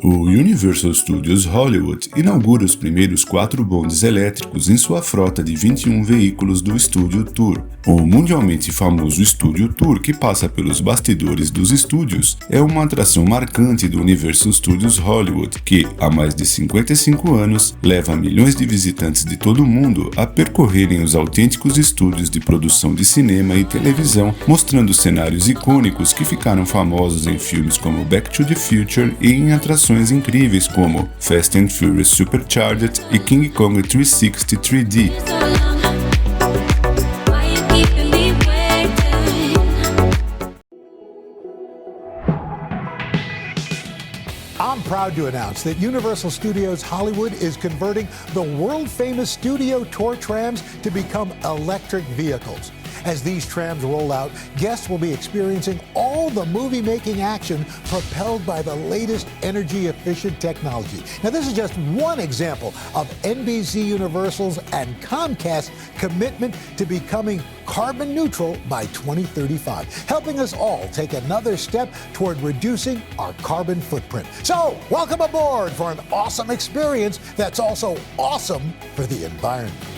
O Universal Studios Hollywood inaugura os primeiros 4 bondes elétricos em sua frota de 21 veículos do Studio Tour. O mundialmente famoso Studio Tour, que passa pelos bastidores dos estúdios, é uma atração marcante do Universal Studios Hollywood, que, há mais de 55 anos, leva milhões de visitantes de todo o mundo a percorrerem os autênticos estúdios de produção de cinema e televisão, mostrando cenários icônicos que ficaram famosos em filmes como Back to the Future e em atrações incríveis como Fast and Furious Supercharged e King Kong 360 3D. I'm proud to announce that Universal Studios Hollywood is converting the world-famous studio tour trams to become electric vehicles. As these trams roll out, guests will be experiencing all the movie-making action propelled by the latest energy-efficient technology. Now, this is just one example of NBC Universal's and Comcast's commitment to becoming carbon neutral by 2035, helping us all take another step toward reducing our carbon footprint. So, welcome aboard for an awesome experience that's also awesome for the environment.